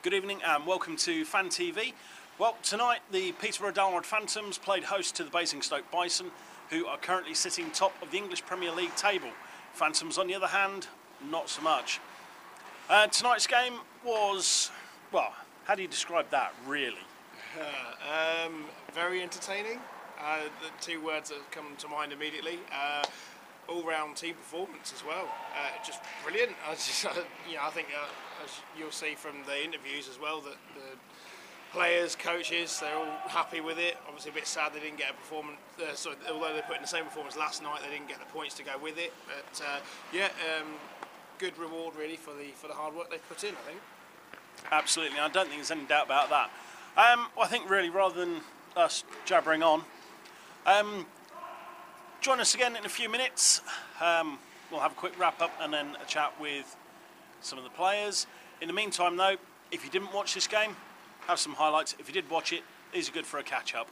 Good evening and welcome to Fan TV. Well, tonight the Peterborough Dalrod Phantoms played host to the Basingstoke Bison, who are currently sitting top of the English Premier League table. Phantoms, on the other hand, not so much. Tonight's game was, well, how do you describe that, really? Very entertaining. The two words that come to mind immediately. All-round team performance as well. Just brilliant. I think as you'll see from the interviews as well, that the players, coaches, they're all happy with it. Obviously a bit sad they didn't get a performance. Although they put in the same performance last night, they didn't get the points to go with it. But good reward really for the hard work they put in, I think. Absolutely. I don't think there's any doubt about that. I think really, rather than us jabbering on, join us again in a few minutes. We'll have a quick wrap up and then a chat with some of the players. In the meantime though, if you didn't watch this game, have some highlights. If you did watch it, these are good for a catch up.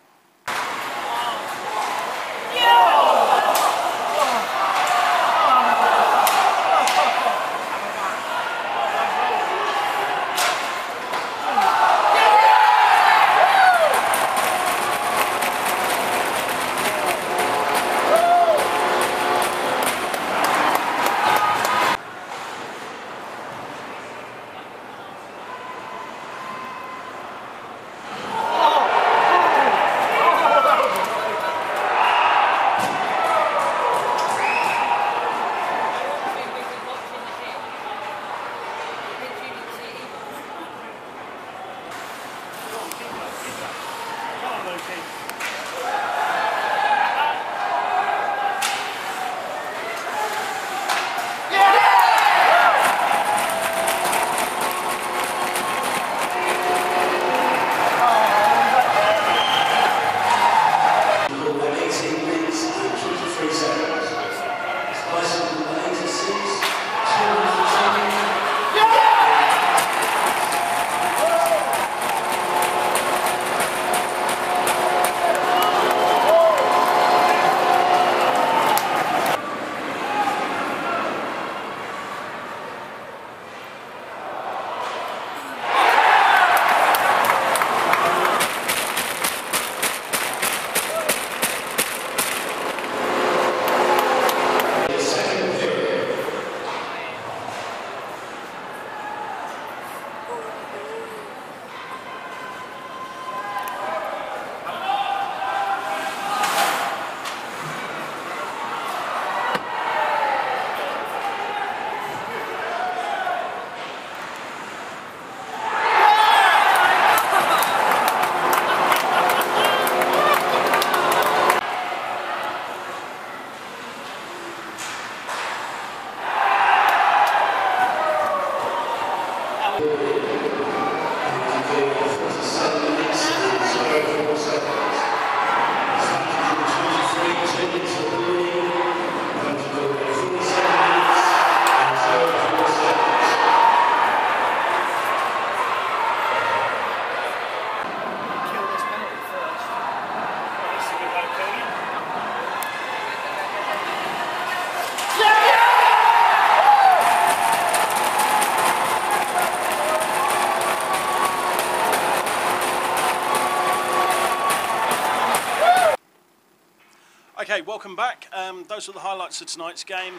Okay, welcome back. Those are the highlights of tonight's game.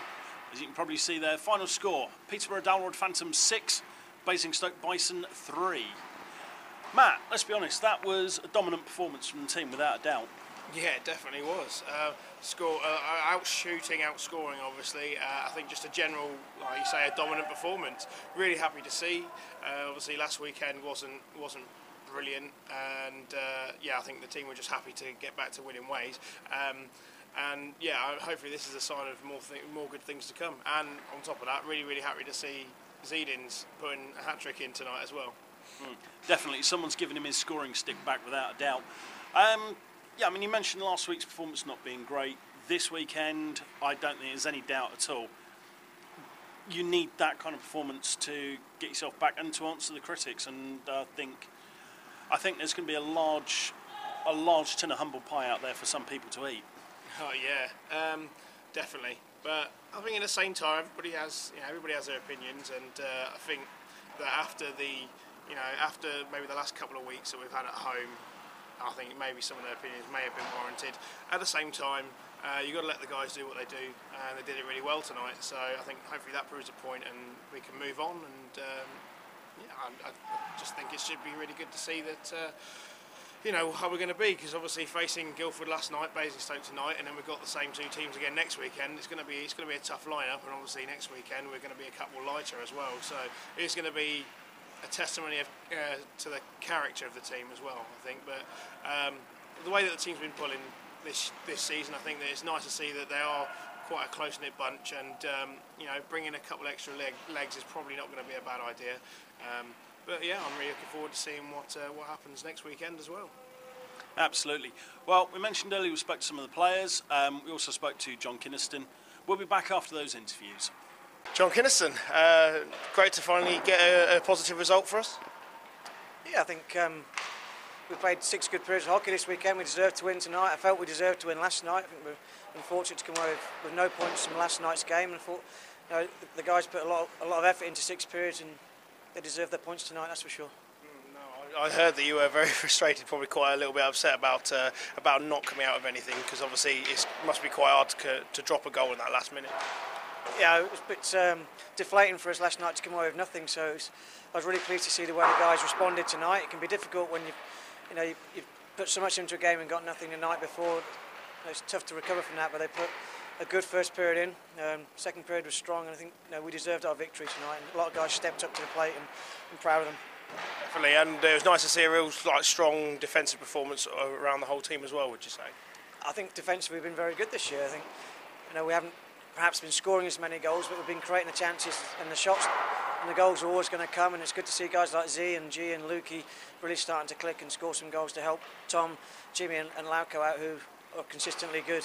As you can probably see there, final score, Peterborough Dalrod Phantoms 6, Basingstoke Bison 3. Matt, let's be honest, that was a dominant performance from the team without a doubt. Yeah, it definitely was. Outscoring obviously. I think just a general, like you say, a dominant performance. Really happy to see. Obviously last weekend wasn't brilliant, and I think the team were just happy to get back to winning ways. And yeah, hopefully this is a sign of more good things to come. And on top of that, really happy to see Ziedins putting a hat-trick in tonight as well. Definitely, someone's given him his scoring stick back without a doubt. Yeah, I mean, you mentioned last week's performance not being great. This weekend, I don't think there's any doubt at all. You need that kind of performance to get yourself back and to answer the critics. And I think there's going to be a large tin of humble pie out there for some people to eat. Oh yeah, definitely. But I think at the same time, everybody has their opinions, and I think that after the you know, after maybe the last couple of weeks that we've had at home, I think maybe some of their opinions may have been warranted. At the same time, you've got to let the guys do what they do, and they did it really well tonight. So I think hopefully that proves a point, and we can move on. And I just think it should be really good to see that. You know how we're going to be, because obviously facing Guildford last night, Basingstoke tonight, and then we've got the same two teams again next weekend. It's going to be a tough lineup, and obviously next weekend we're going to be a couple lighter as well. So it's going to be a testimony to the character of the team as well, I think. But the way that the team's been pulling this season, I think that it's nice to see that they are quite a close-knit bunch, and you know, bringing a couple extra legs is probably not going to be a bad idea. But yeah, I'm really looking forward to seeing what happens next weekend as well. Absolutely. Well, we mentioned earlier we spoke to some of the players. We also spoke to Jon Kynaston. We'll be back after those interviews. Jon Kynaston, great to finally get a positive result for us. Yeah, I think we played 6 good periods of hockey this weekend. We deserved to win tonight. I felt we deserved to win last night. I think we're unfortunate to come away with no points from last night's game. And I thought, you know, the guys put a lot of effort into 6 periods, and they deserve their points tonight, that's for sure. No, I heard that you were very frustrated, probably quite a little bit upset about not coming out of anything, because obviously it must be quite hard to drop a goal in that last minute. Yeah, it was a bit deflating for us last night to come away with nothing, so I was really pleased to see the way the guys responded tonight. It can be difficult when you've put so much into a game and got nothing the night before. It's tough to recover from that, but they put a good first period in. Second period was strong, and I think we deserved our victory tonight. And a lot of guys stepped up to the plate, and I'm proud of them. Definitely, and it was nice to see a real strong defensive performance around the whole team as well. Would you say? I think defensively we've been very good this year. I think we haven't perhaps been scoring as many goals, but we've been creating the chances and the shots, and the goals are always going to come. And it's good to see guys like Z and G and Lukey really starting to click and score some goals to help Tom, Jimmy, and Lauco out, who are consistently good.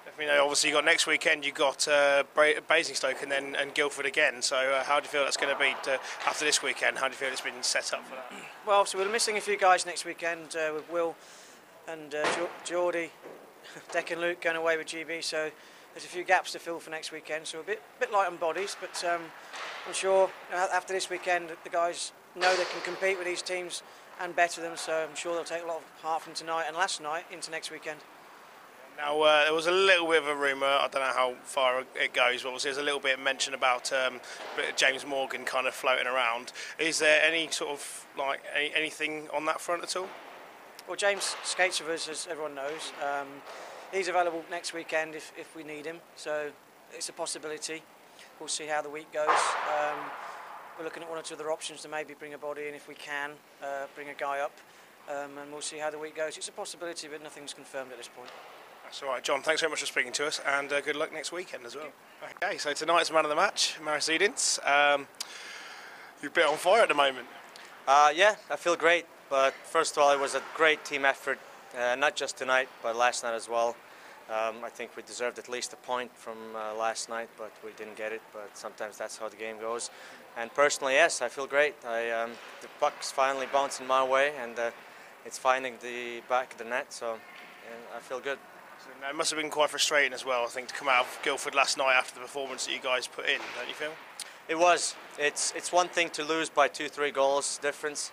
Definitely. Obviously, you got next weekend. You got Basingstoke and Guildford again. So, how do you feel that's going to be after this weekend? How do you feel it's been set up for that? Well, so we're missing a few guys next weekend with Will and Geordie, Deck and Luke going away with GB. So there's a few gaps to fill for next weekend. So we're a bit light on bodies, but I'm sure after this weekend the guys know they can compete with these teams and better them. So I'm sure they'll take a lot of heart from tonight and last night into next weekend. Now, there was a little bit of a rumour, I don't know how far it goes, but there's a little bit of mention about James Morgan kind of floating around. Is there any sort of, anything on that front at all? Well, James skates with us, as everyone knows. He's available next weekend if we need him, so it's a possibility. We'll see how the week goes. We're looking at one or two other options to maybe bring a body in if we can, bring a guy up, and we'll see how the week goes. It's a possibility, but nothing's confirmed at this point. That's all right, John. Thanks very much for speaking to us, and good luck next weekend as well. Okay, so tonight's man of the match, Maris Ziedins. You're a bit on fire at the moment. Yeah, I feel great. But first of all, it was a great team effort, not just tonight, but last night as well. I think we deserved at least a point from last night, but we didn't get it. But sometimes that's how the game goes. And personally, yes, I feel great. The puck's finally bouncing my way, and it's finding the back of the net, so I feel good. It must have been quite frustrating as well, I think, to come out of Guildford last night after the performance that you guys put in, don't you feel? It was. It's one thing to lose by 2-3 goals difference,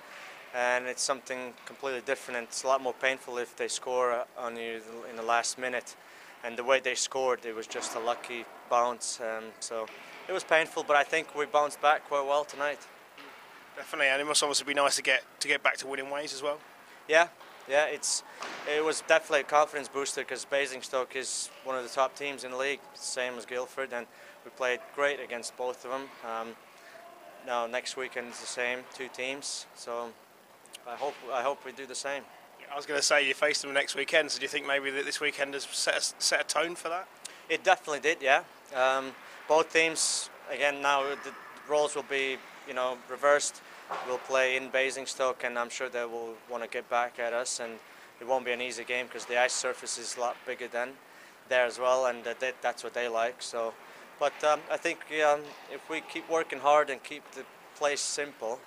and it's something completely different, and it's a lot more painful if they score on you in the last minute. And the way they scored, it was just a lucky bounce, so it was painful, but I think we bounced back quite well tonight. Definitely, and it must obviously be nice to get back to winning ways as well. Yeah, it was definitely a confidence booster, because Basingstoke is one of the top teams in the league, same as Guildford, and we played great against both of them. Now next weekend is the same, 2 teams, so I hope we do the same. I was going to say you face them next weekend, so do you think maybe that this weekend has set a tone for that? It definitely did, yeah. Both teams, again, now the roles will be reversed. We'll play in Basingstoke, and I'm sure they will want to get back at us, and it won't be an easy game because the ice surface is a lot bigger than there as well, and that's what they like. So, but I think if we keep working hard and keep the place simple,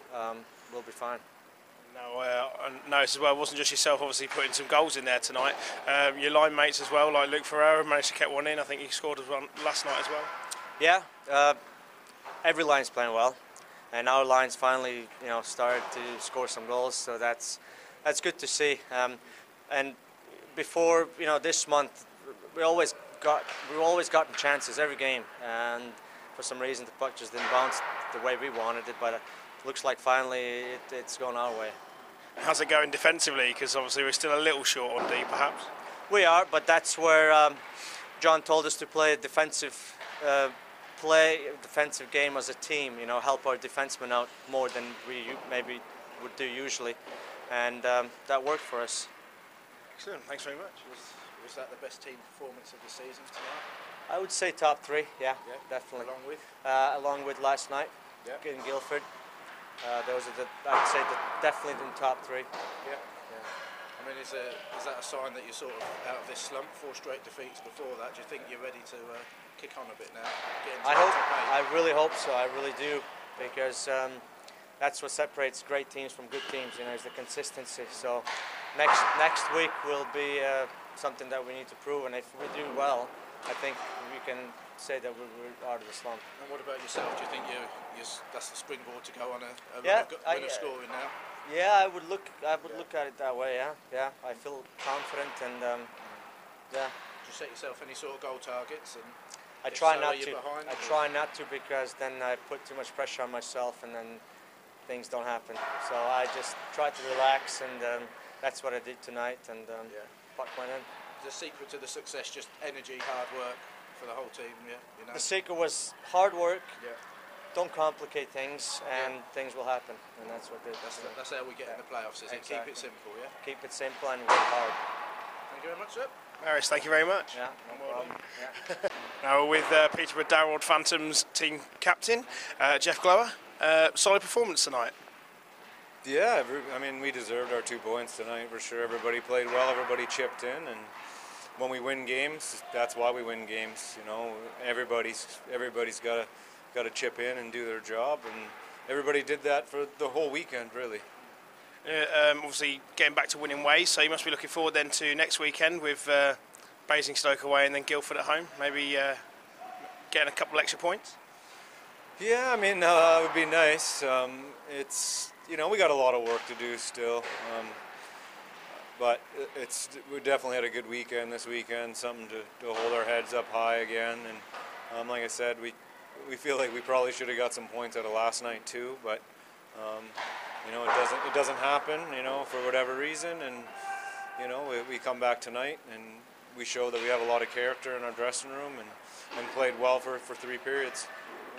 we'll be fine. Now, I noticed as well, it wasn't just yourself obviously putting some goals in there tonight. Your line mates as well, like Luke Ferrara, managed to get one in. I think he scored one last night as well. Yeah, every line's playing well. and our lines finally, started to score some goals. So that's good to see. And before, this month, we always gotten chances every game, and for some reason the puck just didn't bounce the way we wanted it. But it looks like finally it's going our way. How's it going defensively? Because obviously we're still a little short on D, perhaps. We are, but that's where Jon told us to play a defensive game as a team. Help our defensemen out more than we maybe would do usually, and that worked for us. Excellent. Thanks very much. Was that the best team performance of the season tonight? I would say top 3. Yeah, definitely. Along with last night in Guildford. Those are I'd say definitely in top 3. Yeah. I mean, is that a sign that you're sort of out of this slump? 4 straight defeats before that. Do you think you're ready to kick on a bit now? I really hope so. I really do, because that's what separates great teams from good teams. Is the consistency. So next week will be something that we need to prove, and if we do well, I think we can say that we're out of the slump. And what about yourself? Do you think that's the springboard to go on a win of scoring now? Yeah, I would look at it that way. Yeah. I feel confident, and Do you set yourself any sort of goal targets? And I try not to. I try not to, because then I put too much pressure on myself, and then things don't happen. So I just try to relax, and that's what I did tonight. And puck went in. The secret to the success, just energy, hard work for the whole team. Yeah. The secret was hard work. Yeah. Don't complicate things, and things will happen, and that's what did. That's how we get in the playoffs, is it? Keep it simple, yeah? Keep it simple and work hard. Thank you very much, sir. Maris, thank you very much. Yeah, no problem. Yeah. Now we're with Peterborough Dalrod Phantoms team captain, Jeff Glowa. Solid performance tonight. Yeah, I mean, we deserved our 2 points tonight for sure. Everybody played well, everybody chipped in, and when we win games, that's why we win games. Everybody's got to chip in and do their job, and everybody did that for the whole weekend, really. Obviously getting back to winning ways, so you must be looking forward then to next weekend with Basingstoke away and then Guildford at home, maybe getting a couple extra points. Yeah, I mean, that would be nice. It's, we got a lot of work to do still, but we definitely had a good weekend this weekend, something to hold our heads up high again, and like I said, we feel like we probably should have got some points out of last night too, but it doesn't happen, for whatever reason, and we come back tonight and we show that we have a lot of character in our dressing room, and played well for 3 periods.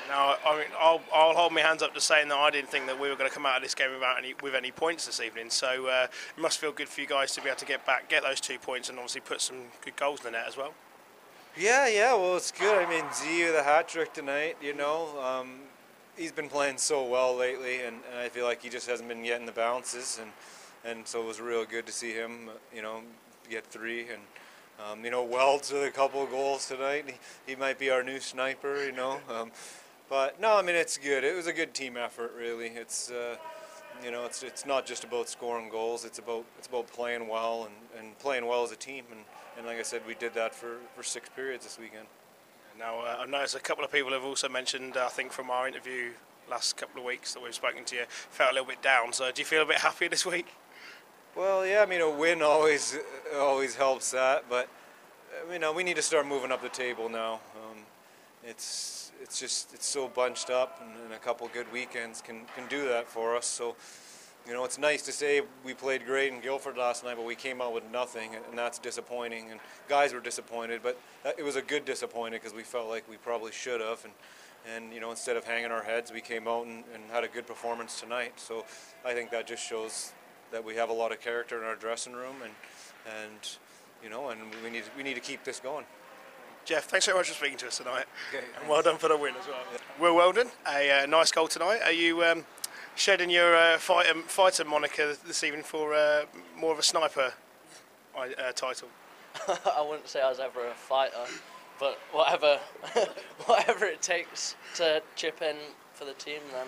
Now, I mean, I'll hold my hands up to saying that I didn't think that we were going to come out of this game with any points this evening. So it must feel good for you guys to be able to get those 2 points, and obviously put some good goals in the net as well. Yeah, well, it's good. I mean, Z with a hat-trick tonight, he's been playing so well lately, and I feel like he just hasn't been getting the bounces, and so it was real good to see him, get 3, and Welds with a couple of goals tonight. He might be our new sniper, but no, I mean, it's good. It was a good team effort, really. It's it's not just about scoring goals. It's about playing well and playing well as a team, and like I said, we did that for 6 periods this weekend. Now, I've noticed a couple of people have also mentioned, I think from our interview last couple of weeks that we've spoken to you, felt a little bit down. So do you feel a bit happier this week? Well, yeah, I mean, a win always helps that, but we need to start moving up the table now. It's so bunched up, and a couple good weekends can do that for us. So, it's nice to say we played great in Guildford last night, but we came out with nothing, and that's disappointing. And guys were disappointed, but it was a good disappointment because we felt like we probably should have. And instead of hanging our heads, we came out and had a good performance tonight. So I think that just shows that we have a lot of character in our dressing room, and we need to keep this going. Jeff, thanks very much for speaking to us tonight. Okay, and well done for the win as well. Yeah. Wealdon, a nice goal tonight. Are you shedding your fighter moniker this evening for more of a sniper title? I wouldn't say I was ever a fighter, but whatever it takes to chip in for the team, then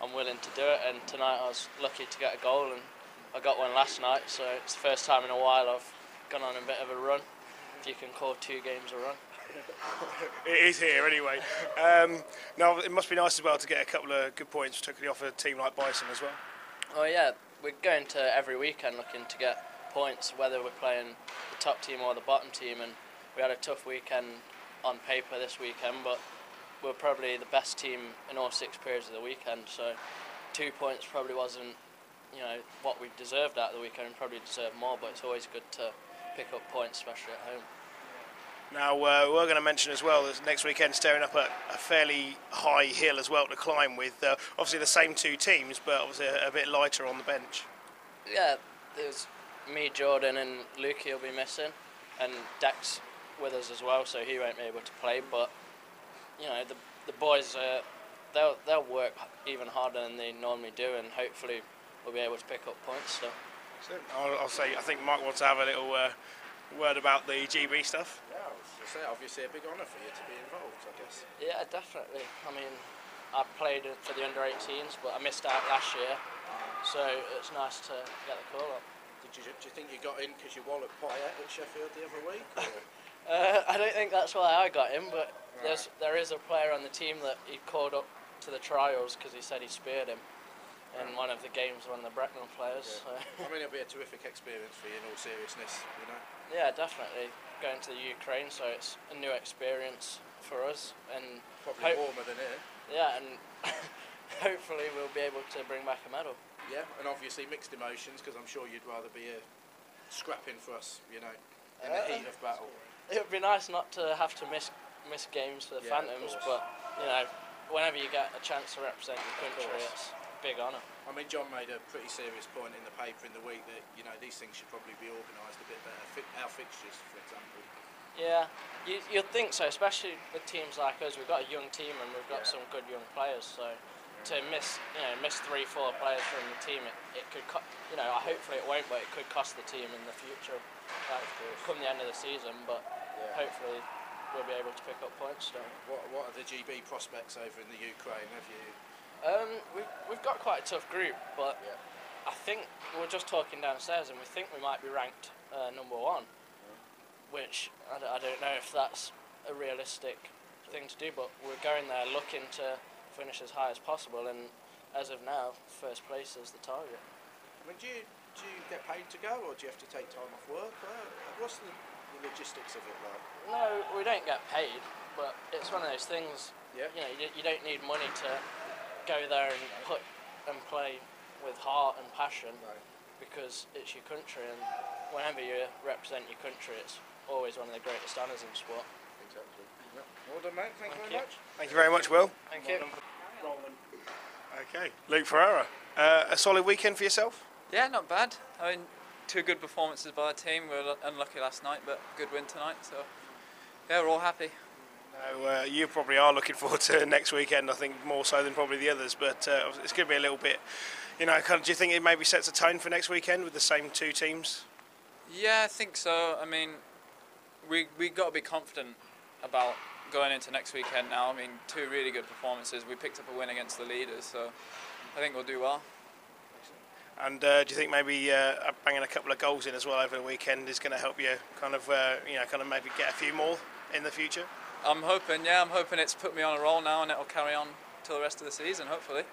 I'm willing to do it. And tonight I was lucky to get a goal, and I got one last night, so it's the first time in a while I've gone on a bit of a run, if you can call 2 games a run. It is here anyway. Now it must be nice as well to get a couple of good points, particularly off a team like Bison as well. Oh yeah, we're going to every weekend looking to get points, whether we're playing the top team or the bottom team, and we had a tough weekend on paper this weekend, but we're probably the best team in all 6 periods of the weekend, so 2 points probably wasn't, you know, what we deserved out of the weekend. We probably deserved more, but it's always good to pick up points, especially at home. Now we're going to mention as well that next weekend staring up a fairly high hill as well to climb with obviously the same 2 teams, but obviously a bit lighter on the bench. Yeah, there's me, Jordan and Lukey will be missing, and Dex with us as well, so he won't be able to play, but you know, the boys, they'll work even harder than they normally do, and hopefully we'll be able to pick up points. So I'll say, I think Mike wants to have a little word about the GB stuff. Yeah, I was going to say, obviously a big honour for you to be involved, I guess. yeah, definitely. I mean, I played for the under-18s, but I missed out last year, so it's nice to get the call up. Do you think you got in because you walloped Payet at Sheffield the other week? I don't think that's why I got in, but there is a player on the team that he called up to the trials because he said he speared him in one of the games, one of the Bracknell players. Yeah. So. I mean, it'll be a terrific experience for you in all seriousness, you know. Yeah, definitely. Going to the Ukraine, so it's a new experience for us, and Probably warmer than here. yeah, and hopefully we'll be able to bring back a medal. Yeah, and obviously mixed emotions, because I'm sure you'd rather be scrapping for us, you know, in the heat of battle. It would be nice not to have to miss games for the Yeah, Phantoms, but you know, whenever you get a chance to represent your country, it's a big honour. I mean, John made a pretty serious point in the paper in the week that, you know, these things should probably be organised a bit better. Our fixtures, for example. Yeah, you'd think so, especially with teams like us. We've got a young team and we've got some good young players, so to miss 3-4 players from the team, it could, you know, hopefully it won't, but it could cost the team in the future, like, come the end of the season, but hopefully we'll be able to pick up points still. What are the GB prospects over in the Ukraine? Have you? We've got quite a tough group, but I think we were just talking downstairs and we think we might be ranked number 1, which I don't know if that's a realistic thing to do, but we're going there looking to finish as high as possible, and as of now, first place is the target. I mean, do you get paid to go, or do you have to take time off work? What's the logistics of it like? No, we don't get paid, but it's one of those things. Yeah. You know, you don't need money to go there and play with heart and passion, because it's your country, and whenever you represent your country, it's always one of the greatest honours in sport. Exactly. Yeah. Well done, mate. Thank you very much. Thank you very much, Will. Thank you. Okay, Luke Ferrara. A solid weekend for yourself? Yeah, not bad. I mean, 2 good performances by the team. We were unlucky last night, but good win tonight. So, yeah, we're all happy. No, you probably are looking forward to next weekend, I think, more so than probably the others, but it's going to be a little bit, you know, do you think it maybe sets a tone for next weekend with the same 2 teams? Yeah, I think so. I mean, we got to be confident about going into next weekend now. I mean, 2 really good performances. We picked up a win against the leaders, so I think we'll do well. And do you think maybe banging a couple of goals in as well over the weekend is going to help you kind of maybe get a few more in the future? I'm hoping it's put me on a roll now, and it'll carry on till the rest of the season, hopefully.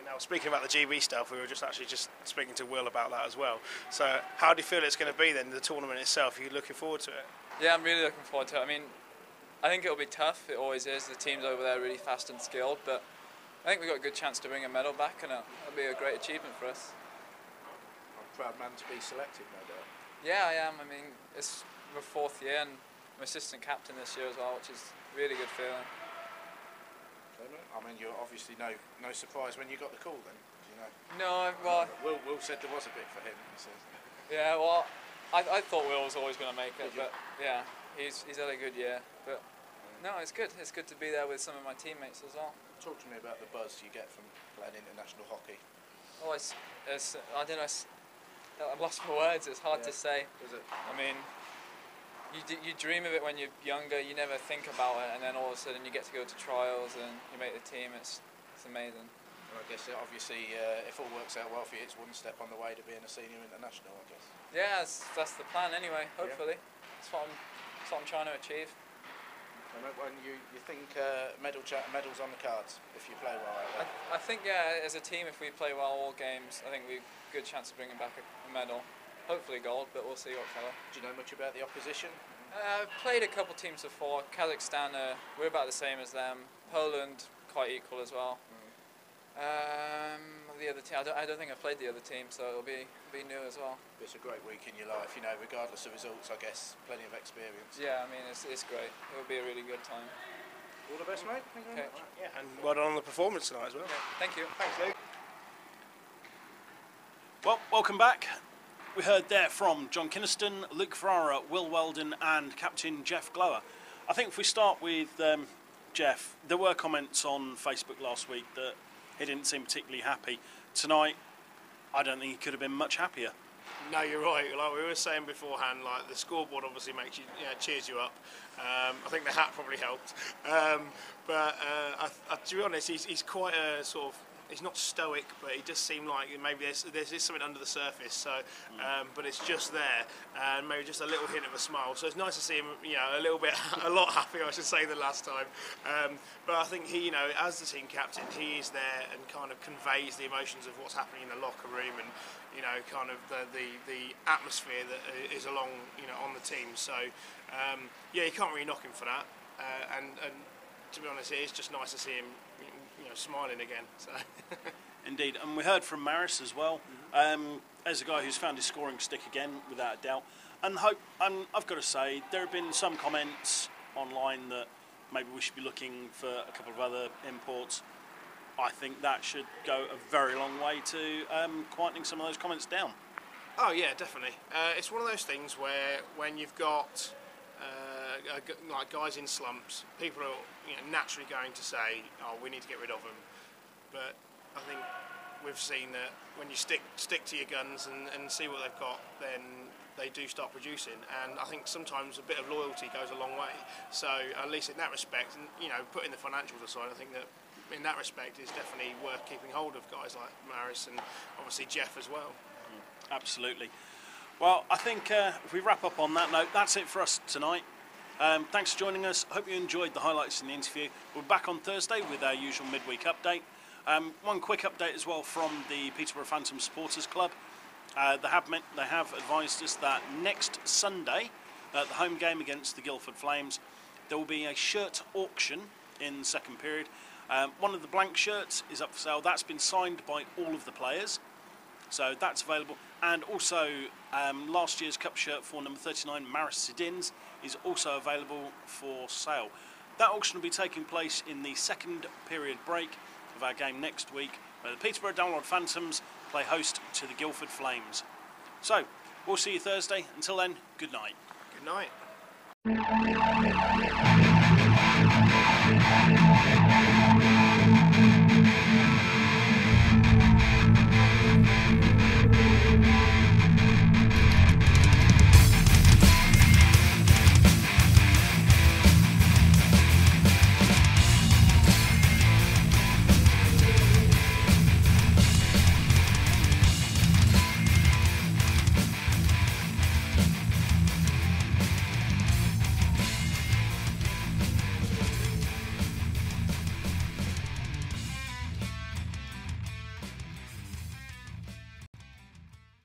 Now, speaking about the GB stuff, we were just speaking to Will about that as well. So, how do you feel it's going to be then, the tournament itself? Are you looking forward to it? Yeah, I'm really looking forward to it. I mean, I think it'll be tough. It always is. The team's over there really fast and skilled, but I think we've got a good chance to bring a medal back, and it'll be a great achievement for us. I'm a proud man to be selected, no doubt. Yeah, I am. I mean, it's my 4th year, and I'm assistant captain this year as well, which is a really good feeling. I mean, you're obviously no surprise when you got the call then, you know? No, well... Will said there was a bit for him, he says. Yeah, well, I thought Will was always going to make it, but yeah, he's had a good year. But no, it's good. It's good to be there with some of my teammates as well. Talk to me about the buzz you get from playing international hockey. Oh, I don't know, I've lost my words. It's hard to say. Is it? I mean, you dream of it when you're younger. You never think about it, and then all of a sudden you get to go to trials and you make the team. It's amazing. Well, I guess obviously if all works out well for you, it's one step on the way to being a senior international, I guess. Yeah, that's the plan anyway. Hopefully, that's what I'm trying to achieve. And when you think medals on the cards if you play well like that? I think, yeah, as a team, if we play well all games, I think we've a good chance of bringing back a medal. Hopefully gold, but we'll see what colour. Do you know much about the opposition? I've played a couple teams before. Kazakhstan, we're about the same as them. Poland, quite equal as well. The other team, I don't think I've played the other team, so it'll be new as well. It's a great week in your life, you know, regardless of results, I guess, plenty of experience. Yeah, I mean, it's great. It'll be a really good time. All the best, mate. Thank you very much. Yeah, and well done on the performance tonight as well. Okay, thank you. Thanks, Luke. Well, welcome back. We heard there from Jon Kynaston, Luke Ferrara, Will Wealdon and Captain Jeff Glowa. I think if we start with Jeff, there were comments on Facebook last week that he didn't seem particularly happy. Tonight, I don't think he could have been much happier. No, you're right. Like we were saying beforehand, like the scoreboard obviously makes you, cheers you up. I think the hat probably helped. But to be honest, he's quite a sort of. He's not stoic, but he does seem like maybe there's something under the surface. So, but it's just there, and maybe just a little hint of a smile. So it's nice to see him, a lot happier, I should say, than last time. But I think he, as the team captain, he is there and kind of conveys the emotions of what's happening in the locker room and, kind of the atmosphere that is along, on the team. So, you can't really knock him for that. And to be honest, it is just nice to see him. Smiling again. So. Indeed, and we heard from Maris as well, as a guy who's found his scoring stick again, without a doubt. And I've got to say, there have been some comments online that maybe we should be looking for a couple of other imports. I think that should go a very long way to quietening some of those comments down. Oh yeah, definitely. It's one of those things where when you've got like guys in slumps, people are naturally going to say, "Oh, we need to get rid of them." But I think we've seen that when you stick to your guns and see what they've got, then they do start producing. And I think sometimes a bit of loyalty goes a long way. So at least in that respect, and putting the financials aside, I think that in that respect is definitely worth keeping hold of guys like Maris and obviously Jeff as well. Absolutely. Well, I think if we wrap up on that note, that's it for us tonight. Thanks for joining us. Hope you enjoyed the highlights in the interview. We're back on Thursday with our usual midweek update. One quick update as well from the Peterborough Phantoms Supporters Club. They have advised us that next Sunday, at the home game against the Guildford Flames, there will be a shirt auction in the second period. One of the blank shirts is up for sale. That's been signed by all of the players, so that's available. And also, last year's cup shirt for number 39, Maris Ziedins, is also available for sale. That auction will be taking place in the second period break of our game next week, where the Peterborough Dalrod Phantoms play host to the Guildford Flames. So, we'll see you Thursday. Until then, good night. Good night.